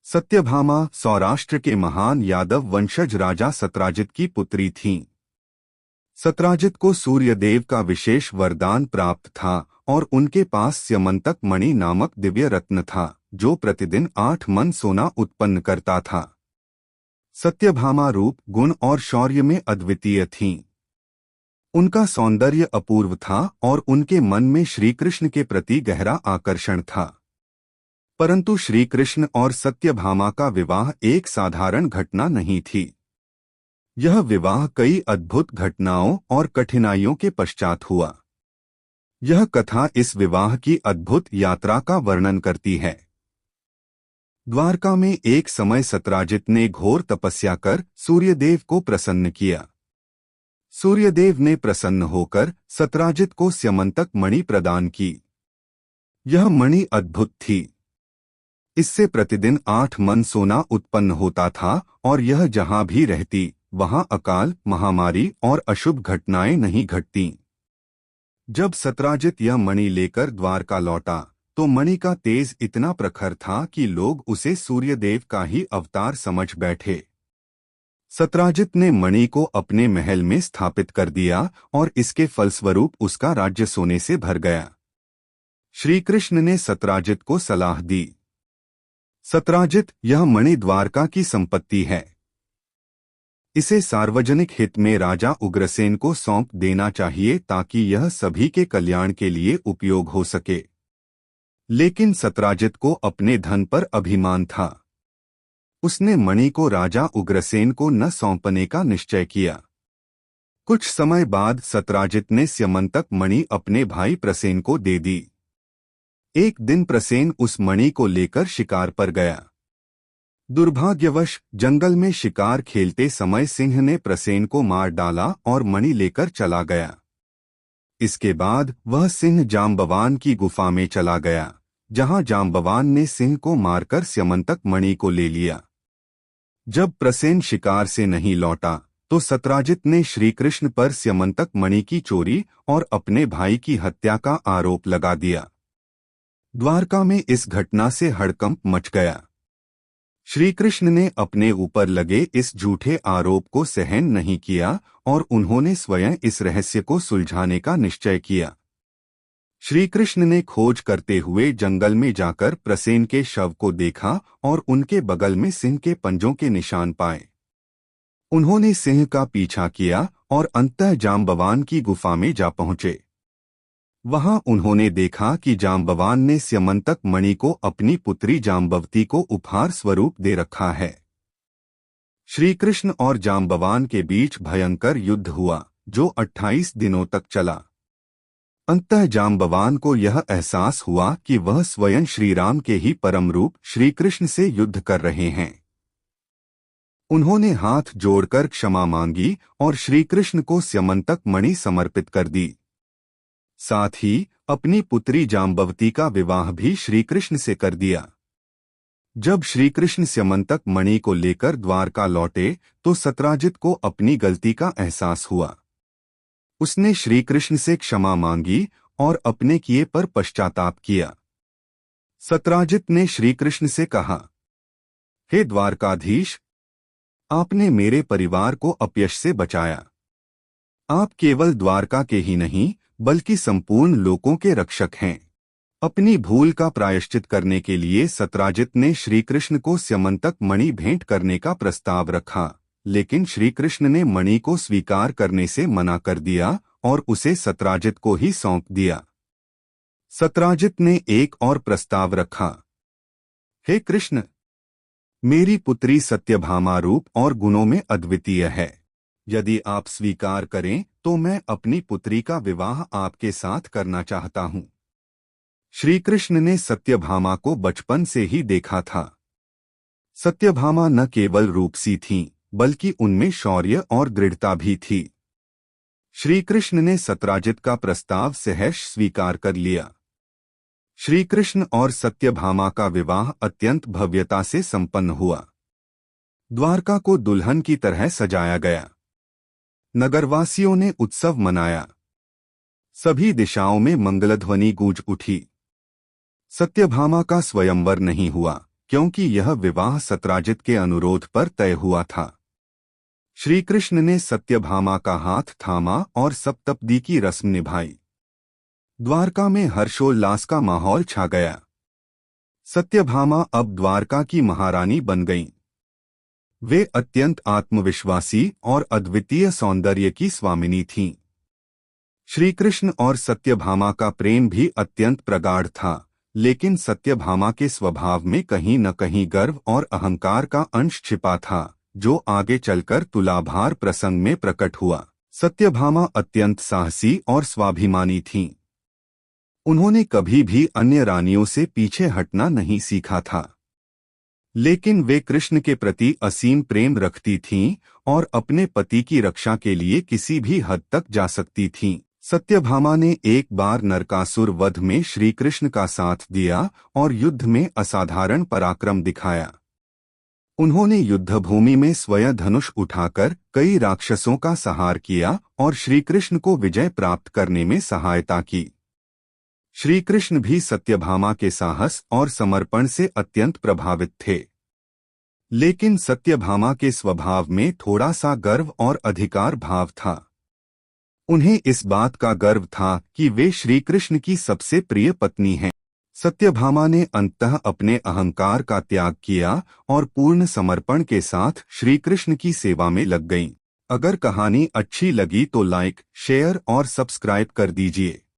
सत्यभामा सौराष्ट्र के महान यादव वंशज राजा सत्राजित की पुत्री थीं। सत्राजित को सूर्यदेव का विशेष वरदान प्राप्त था और उनके पास स्यमंतक मणि नामक दिव्य रत्न था, जो प्रतिदिन 8 मन सोना उत्पन्न करता था। सत्यभामा रूप, गुण और शौर्य में अद्वितीय थीं। उनका सौंदर्य अपूर्व था और उनके मन में श्रीकृष्ण के प्रति गहरा आकर्षण था। परंतु श्रीकृष्ण और सत्यभामा का विवाह एक साधारण घटना नहीं थी। यह विवाह कई अद्भुत घटनाओं और कठिनाइयों के पश्चात हुआ। यह कथा इस विवाह की अद्भुत यात्रा का वर्णन करती है। द्वारका में एक समय सत्राजित ने घोर तपस्या कर सूर्यदेव को प्रसन्न किया। सूर्यदेव ने प्रसन्न होकर सत्राजित को स्यमंतक मणि प्रदान की। यह मणि अद्भुत थी। इससे प्रतिदिन 8 मन सोना उत्पन्न होता था और यह जहां भी रहती वहां अकाल, महामारी और अशुभ घटनाएं नहीं घटतीं। जब सत्राजित यह मणि लेकर द्वारका लौटा तो मणि का तेज इतना प्रखर था कि लोग उसे सूर्यदेव का ही अवतार समझ बैठे। सत्राजित ने मणि को अपने महल में स्थापित कर दिया और इसके फलस्वरूप उसका राज्य सोने से भर गया। श्रीकृष्ण ने सत्राजित को सलाह दी, सत्राजित, यह मणि द्वारका की संपत्ति है। इसे सार्वजनिक हित में राजा उग्रसेन को सौंप देना चाहिए ताकि यह सभी के कल्याण के लिए उपयोग हो सके। लेकिन सत्राजित को अपने धन पर अभिमान था। उसने मणि को राजा उग्रसेन को न सौंपने का निश्चय किया। कुछ समय बाद सत्राजित ने स्यमंतक मणि अपने भाई प्रसेन को दे दी। एक दिन प्रसेन उस मणि को लेकर शिकार पर गया। दुर्भाग्यवश जंगल में शिकार खेलते समय सिंह ने प्रसेन को मार डाला और मणि लेकर चला गया। इसके बाद वह सिंह जांबवान की गुफा में चला गया, जहां जांबवान ने सिंह को मारकर स्यमंतक मणि को ले लिया। जब प्रसेन शिकार से नहीं लौटा तो सत्राजित ने श्रीकृष्ण पर स्यमंतक मणि की चोरी और अपने भाई की हत्या का आरोप लगा दिया। द्वारका में इस घटना से हड़कंप मच गया। श्रीकृष्ण ने अपने ऊपर लगे इस झूठे आरोप को सहन नहीं किया और उन्होंने स्वयं इस रहस्य को सुलझाने का निश्चय किया। श्रीकृष्ण ने खोज करते हुए जंगल में जाकर प्रसेन के शव को देखा और उनके बगल में सिंह के पंजों के निशान पाए। उन्होंने सिंह का पीछा किया और अंततः जांबवान की गुफा में जा पहुंचे। वहां उन्होंने देखा कि जांबवान ने स्यमंतक मणि को अपनी पुत्री जांबवती को उपहार स्वरूप दे रखा है। श्रीकृष्ण और जांबवान के बीच भयंकर युद्ध हुआ, जो 28 दिनों तक चला। अंततः जांबवान को यह एहसास हुआ कि वह स्वयं श्रीराम के ही परम रूप श्रीकृष्ण से युद्ध कर रहे हैं। उन्होंने हाथ जोड़कर क्षमा मांगी और श्रीकृष्ण को स्यमंतक मणि समर्पित कर दी। साथ ही अपनी पुत्री जांबवती का विवाह भी श्रीकृष्ण से कर दिया। जब श्रीकृष्ण स्यमंतक मणि को लेकर द्वारका लौटे तो सत्राजित को अपनी गलती का एहसास हुआ। उसने श्रीकृष्ण से क्षमा मांगी और अपने किए पर पश्चाताप किया। सत्राजित ने श्रीकृष्ण से कहा, हे द्वारकाधीश, आपने मेरे परिवार को अपयश से बचाया। आप केवल द्वारका के ही नहीं बल्कि संपूर्ण लोकों के रक्षक हैं। अपनी भूल का प्रायश्चित करने के लिए सत्राजित ने श्रीकृष्ण को स्यमंतक मणि भेंट करने का प्रस्ताव रखा, लेकिन श्रीकृष्ण ने मणि को स्वीकार करने से मना कर दिया और उसे सत्राजित को ही सौंप दिया। सत्राजित ने एक और प्रस्ताव रखा, हे कृष्ण, मेरी पुत्री सत्यभामा रूप और गुणों में अद्वितीय है। यदि आप स्वीकार करें तो मैं अपनी पुत्री का विवाह आपके साथ करना चाहता हूं। श्रीकृष्ण ने सत्यभामा को बचपन से ही देखा था। सत्यभामा न केवल रूपसी थीं, बल्कि उनमें शौर्य और दृढ़ता भी थी। श्रीकृष्ण ने सत्राजित का प्रस्ताव सहर्ष स्वीकार कर लिया। श्रीकृष्ण और सत्यभामा का विवाह अत्यंत भव्यता से संपन्न हुआ। द्वारका को दुल्हन की तरह सजाया गया। नगरवासियों ने उत्सव मनाया। सभी दिशाओं में मंगलध्वनि गूंज उठी। सत्यभामा का स्वयंवर नहीं हुआ, क्योंकि यह विवाह सत्राजित के अनुरोध पर तय हुआ था। श्री कृष्ण ने सत्यभामा का हाथ थामा और सप्तपदी की रस्म निभाई। द्वारका में हर्षोल्लास का माहौल छा गया। सत्यभामा अब द्वारका की महारानी बन गईं। वे अत्यंत आत्मविश्वासी और अद्वितीय सौंदर्य की स्वामिनी थीं। श्री कृष्ण और सत्यभामा का प्रेम भी अत्यंत प्रगाढ़ था, लेकिन सत्यभामा के स्वभाव में कहीं न कहीं गर्व और अहंकार का अंश छिपा था, जो आगे चलकर तुलाभार प्रसंग में प्रकट हुआ। सत्यभामा अत्यंत साहसी और स्वाभिमानी थीं। उन्होंने कभी भी अन्य रानियों से पीछे हटना नहीं सीखा था, लेकिन वे कृष्ण के प्रति असीम प्रेम रखती थीं और अपने पति की रक्षा के लिए किसी भी हद तक जा सकती थीं। सत्यभामा ने एक बार नरकासुर वध में श्री कृष्ण का साथ दिया और युद्ध में असाधारण पराक्रम दिखाया। उन्होंने युद्धभूमि में स्वयं धनुष उठाकर कई राक्षसों का संहार किया और श्री कृष्ण को विजय प्राप्त करने में सहायता की। श्री कृष्ण भी सत्यभामा के साहस और समर्पण से अत्यंत प्रभावित थे, लेकिन सत्यभामा के स्वभाव में थोड़ा सा गर्व और अधिकार भाव था। उन्हें इस बात का गर्व था कि वे श्री कृष्ण की सबसे प्रिय पत्नी हैं। सत्यभामा ने अंततः अपने अहंकार का त्याग किया और पूर्ण समर्पण के साथ श्री कृष्ण की सेवा में लग गईं। अगर कहानी अच्छी लगी तो लाइक, शेयर और सब्सक्राइब कर दीजिए।